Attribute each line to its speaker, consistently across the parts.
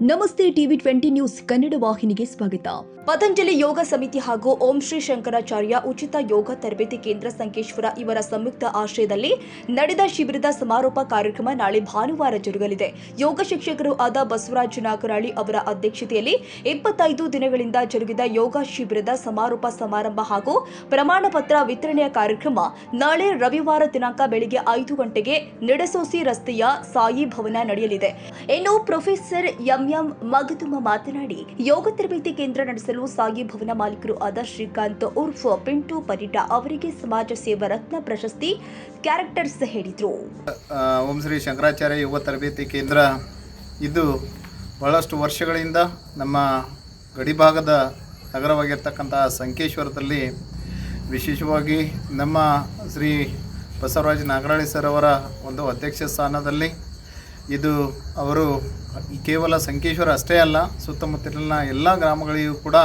Speaker 1: ನಮಸ್ತೆ TV 20 news Kannada ವಾಹಿನಿಗೆ ಸ್ವಾಗತ. ಪತಂಜಲಿ ಯೋಗ ಸಮಿತಿ ಹಾಗೂ ಓಂ ಶ್ರೀ ಶಂಕರಾಚಾರ್ಯ ಉಚಿತ ಯೋಗ ತರಬೇತಿ ಕೇಂದ್ರ ಸಂಕೇಶ್ವರ ಇವರ ಸಂಯುಕ್ತ ಆಶ್ರಯದಲ್ಲಿ ನಡೆದ ಶಿಬಿರದ ಸಮಾರೋಪ ಕಾರ್ಯಕ್ರಮ ನಾಳೆ ಭಾನುವಾರ ಜರುಗಲಿದೆ. ಯೋಗ ಶಿಕ್ಷಕರು ಆದ ಬಸವರಾಜ ನಾಗರಾಳಿ ಅವರ ಅಧ್ಯಕ್ಷತೆಯಲ್ಲಿ 25 ದಿನಗಳಿಂದ ಜರುಗಿದ ಯೋಗ ಶಿಬಿರದ ಸಮಾರೋಪ ಸಮಾರಂಭ ಹಾಗೂ ಪ್ರಮಾಣ ಪತ್ರ ವಿತರಣೆಯ ಕಾರ್ಯಕ್ರಮ ನಾಳೆ ರವಿವಾರ ದಿನಾಂಕ ಬೆಳಗ್ಗೆ 5 ಗಂಟೆಗೆ ನಿಡಸೋಸಿ ರಸ್ತೆಯ ಸಾಯಿ ಭವನ ನಡೆಯಲಿದೆ. ಇನ್ನು ಪ್ರೊಫೆಸರ್ ಎಂ ಮಗದುಮ ಮಾತನಾಡಿ, ಯೋಗ ತರಬೇತಿ ಕೇಂದ್ರ ನಡೆಸಲು ಸಾಯಿ ಭವನ ಮಾಲೀಕರು ಆದ ಶ್ರೀಕಾಂತ್ ಉರ್ಫ್ ಪಿಂಟು ಪರಿಟಾ ಅವರಿಗೆ ಸಮಾಜ ಸೇವಾ ರತ್ನ ಪ್ರಶಸ್ತಿ ಕ್ಯಾರೆಕ್ಟರ್ಸ್ ಹೇಳಿದರು.
Speaker 2: ಓಂ ಶ್ರೀ ಶಂಕರಾಚಾರ್ಯ ಯೋಗ ತರಬೇತಿ ಕೇಂದ್ರ ಇದು ಬಹಳಷ್ಟು ವರ್ಷಗಳಿಂದ ನಮ್ಮ ಗಡಿಭಾಗದ ನಗರವಾಗಿರ್ತಕ್ಕಂತಹ ಸಂಕೇಶ್ವರದಲ್ಲಿ ವಿಶೇಷವಾಗಿ ನಮ್ಮ ಶ್ರೀ ಬಸವರಾಜ ನಾಗರಾಳಿ ಸರ್ ಅವರ ಒಂದು ಅಧ್ಯಕ್ಷ ಸ್ಥಾನದಲ್ಲಿ ಇದು ಅವರು ಕೇವಲ ಸಂಕೇಶ್ವರ ಅಷ್ಟೇ ಅಲ್ಲ, ಸುತ್ತಮುತ್ತಲಿನ ಎಲ್ಲ ಗ್ರಾಮಗಳಿಗೂ ಕೂಡ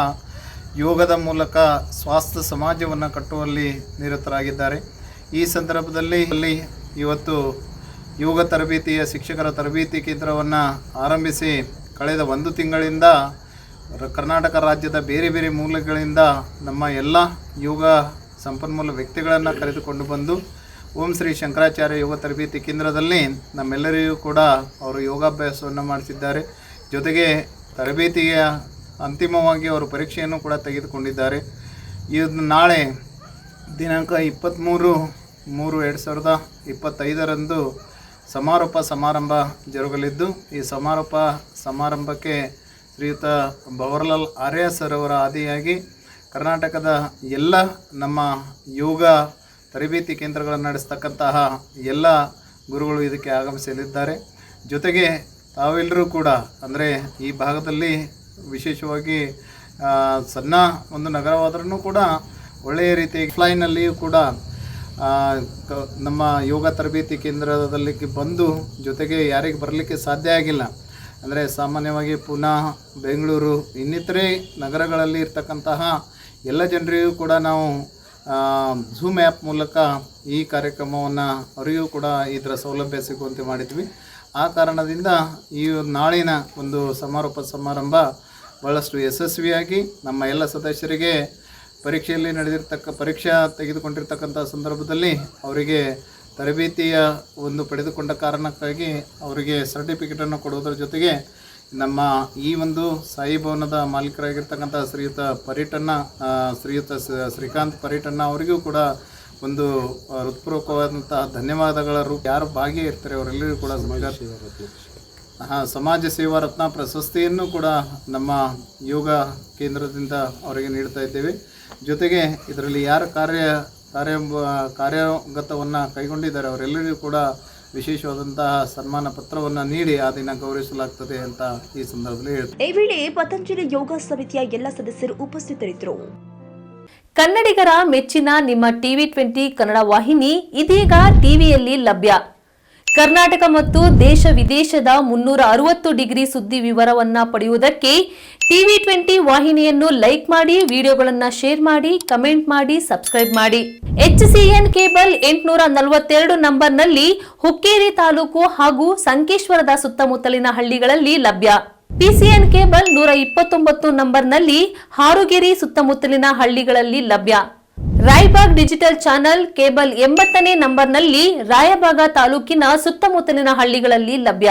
Speaker 2: ಯೋಗದ ಮೂಲಕ ಸ್ವಾಸ್ಥ್ಯ ಸಮಾಜವನ್ನು ಕಟ್ಟುವಲ್ಲಿ ನಿರತರಾಗಿದ್ದಾರೆ. ಈ ಸಂದರ್ಭದಲ್ಲಿ ಇವತ್ತು ಯೋಗ ತರಬೇತಿಯ ಶಿಕ್ಷಕರ ತರಬೇತಿ ಕೇಂದ್ರವನ್ನು ಆರಂಭಿಸಿ ಕಳೆದ 1 ತಿಂಗಳಿಂದ ಕರ್ನಾಟಕ ರಾಜ್ಯದ ಬೇರೆ ಬೇರೆ ಮೂಲಗಳಿಂದ ನಮ್ಮ ಎಲ್ಲ ಯೋಗ ಸಂಪನ್ಮೂಲ ವ್ಯಕ್ತಿಗಳನ್ನು ಕರೆದುಕೊಂಡು ಬಂದು ಓಂ ಶ್ರೀ ಶಂಕರಾಚಾರ್ಯ ಯೋಗ ತರಬೇತಿ ಕೇಂದ್ರದಲ್ಲಿ ನಮ್ಮೆಲ್ಲರಿಗೂ ಕೂಡ ಅವರು ಯೋಗಾಭ್ಯಾಸವನ್ನು ಮಾಡಿಸಿದ್ದಾರೆ. ಜೊತೆಗೆ ತರಬೇತಿಯ ಅಂತಿಮವಾಗಿ ಅವರು ಪರೀಕ್ಷೆಯನ್ನು ಕೂಡ ತೆಗೆದುಕೊಂಡಿದ್ದಾರೆ. ಇದು ನಾಳೆ ದಿನಾಂಕ 23/3/2025 ಸಮಾರೋಪ ಸಮಾರಂಭ ಜರುಗಲಿದ್ದು, ಈ ಸಮಾರೋಪ ಸಮಾರಂಭಕ್ಕೆ ಶ್ರೀಯುತ ಭವರ್ಲಾಲ್ ಆರ್ಯ ಸರ್ ಅವರ ಆದಿಯಾಗಿ ಕರ್ನಾಟಕದ ಎಲ್ಲ ನಮ್ಮ ಯೋಗ ತರಬೇತಿ ಕೇಂದ್ರಗಳನ್ನು ನಡೆಸ್ತಕ್ಕಂತಹ ಎಲ್ಲ ಗುರುಗಳು ಇದಕ್ಕೆ ಆಗಮಿಸಲಿದ್ದಾರೆ. ಜೊತೆಗೆ ತಾವೆಲ್ಲರೂ ಕೂಡ ಅಂದರೆ ಈ ಭಾಗದಲ್ಲಿ ವಿಶೇಷವಾಗಿ ಸಣ್ಣ ಒಂದು ನಗರವಾದ್ರೂ ಕೂಡ ಒಳ್ಳೆಯ ರೀತಿ ಆಫ್ಲೈನಲ್ಲಿಯೂ ಕೂಡ ನಮ್ಮ ಯೋಗ ತರಬೇತಿ ಕೇಂದ್ರದಲ್ಲಿ ಬಂದು, ಜೊತೆಗೆ ಯಾರಿಗೆ ಬರಲಿಕ್ಕೆ ಸಾಧ್ಯ ಆಗಿಲ್ಲ ಅಂದರೆ ಸಾಮಾನ್ಯವಾಗಿ ಪುಣೆ, ಬೆಂಗಳೂರು ಇನ್ನಿತರೆ ನಗರಗಳಲ್ಲಿ ಇರ್ತಕ್ಕಂತಹ ಎಲ್ಲ ಜನರಿಗೂ ಕೂಡ ನಾವು ಝೂಮ್ ಆ್ಯಪ್ ಮೂಲಕ ಈ ಕಾರ್ಯಕ್ರಮವನ್ನು ಅವರಿಗೂ ಕೂಡ ಇದರ ಸೌಲಭ್ಯ ಸಿಗುವಂತೆ ಮಾಡಿದ್ವಿ. ಆ ಕಾರಣದಿಂದ ಈ ನಾಳಿನ ಒಂದು ಸಮಾರೋಪ ಸಮಾರಂಭ ಭಾಳಷ್ಟು ಯಶಸ್ವಿಯಾಗಿ ನಮ್ಮ ಎಲ್ಲ ಸದಸ್ಯರಿಗೆ ಪರೀಕ್ಷೆಯಲ್ಲಿ ಪರೀಕ್ಷೆ ತೆಗೆದುಕೊಂಡಿರ್ತಕ್ಕಂಥ ಸಂದರ್ಭದಲ್ಲಿ ಅವರಿಗೆ ತರಬೇತಿಯ ಒಂದು ಪಡೆದುಕೊಂಡ ಕಾರಣಕ್ಕಾಗಿ ಅವರಿಗೆ ಸರ್ಟಿಫಿಕೇಟನ್ನು ಕೊಡುವುದರ ಜೊತೆಗೆ ನಮ್ಮ ಈ ಒಂದು ಸಾಯಿ ಭವನದ ಮಾಲೀಕರಾಗಿರ್ತಕ್ಕಂಥ ಶ್ರೀಯುತ ಶ್ರೀಕಾಂತ್ ಪರಿಟಣ್ಣ ಅವರಿಗೂ ಕೂಡ ಒಂದು ಹೃತ್ಪೂರ್ವಕವಾದಂತಹ ಧನ್ಯವಾದಗಳ ರೂಪ ಯಾರು ಭಾಗಿಯಾಗಿರ್ತಾರೆ ಅವರೆಲ್ಲರಿಗೂ ಕೂಡ ಸಮಾಜ ಸೇವಾ ರತ್ನ ಪ್ರಶಸ್ತಿಯನ್ನು ಕೂಡ ನಮ್ಮ ಯೋಗ ಕೇಂದ್ರದಿಂದ ಅವರಿಗೆ ನೀಡ್ತಾ ಇದ್ದೇವೆ. ಜೊತೆಗೆ ಇದರಲ್ಲಿ ಯಾರು ಕಾರ್ಯಗತವನ್ನು ಕೈಗೊಂಡಿದ್ದಾರೆ ಅವರೆಲ್ಲರಿಗೂ ಕೂಡ ವಿಶೇಷವಾದಂತಹ ಸನ್ಮಾನ ಪತ್ರವನ್ನು ನೀಡಿ ಆ ದಿನ ಗೌರವಿಸಲಾಗುತ್ತದೆ ಅಂತ ಈ ಸಂದರ್ಭದಲ್ಲಿ ಹೇಳ್ತಾರೆ.
Speaker 1: ಈ ವೇಳೆ ಪತಂಜಲಿ ಯೋಗ ಸಮಿತಿಯ ಎಲ್ಲ ಸದಸ್ಯರು ಉಪಸ್ಥಿತರಿದ್ದರು.
Speaker 3: ಕನ್ನಡಿಗರ ಮೆಚ್ಚಿನ ನಿಮ್ಮ ಟಿವಿ 20 ಕನ್ನಡ ವಾಹಿನಿ ಇದೀಗ ಟಿವಿಯಲ್ಲಿ ಲಭ್ಯ. ಕರ್ನಾಟಕ ಮತ್ತು ದೇಶ ವಿದೇಶದ 360 ಡಿಗ್ರಿ ಸುದ್ದಿ ವಿವರವನ್ನ ಪಡೆಯುವುದಕ್ಕೆ ಟಿವಿ 20 ವಾಹಿನಿಯನ್ನು ಲೈಕ್ ಮಾಡಿ, ವಿಡಿಯೋಗಳನ್ನು ಶೇರ್ ಮಾಡಿ, ಕಮೆಂಟ್ ಮಾಡಿ, ಸಬ್ಸ್ಕ್ರೈಬ್ ಮಾಡಿ. HCN ಕೇಬಲ್ 842 ನಂಬರ್ನಲ್ಲಿ ಹುಕ್ಕೇರಿ ತಾಲೂಕು ಹಾಗೂ ಸಂಕೇಶ್ವರದ ಸುತ್ತಮುತ್ತಲಿನ ಹಳ್ಳಿಗಳಲ್ಲಿ ಲಭ್ಯ. PCN ಕೇಬಲ್ 129 ನಂಬರ್ನಲ್ಲಿ ಹಾರುಗೆರೆ ಸುತ್ತಮುತ್ತಲಿನ ಹಳ್ಳಿಗಳಲ್ಲಿ ಲಭ್ಯ. ರಾಯಬಾಗ್ ಡಿಜಿಟಲ್ ಚಾನೆಲ್ ಕೇಬಲ್ 80ನೇ ನಂಬರ್ನಲ್ಲಿ ರಾಯಬಾಗ ತಾಲೂಕಿನ ಸುತ್ತಮುತ್ತಲಿನ ಹಳ್ಳಿಗಳಲ್ಲಿ ಲಭ್ಯ.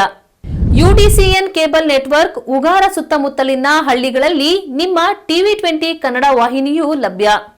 Speaker 3: UDCN ಕೇಬಲ್ ನೆಟ್ವರ್ಕ್ ಉಗಾರ ಸುತ್ತಮುತ್ತಲಿನ ಹಳ್ಳಿಗಳಲ್ಲಿ ನಿಮ್ಮ ಟಿವಿ 20 ಕನ್ನಡ ವಾಹಿನಿಯೂ ಲಭ್ಯ.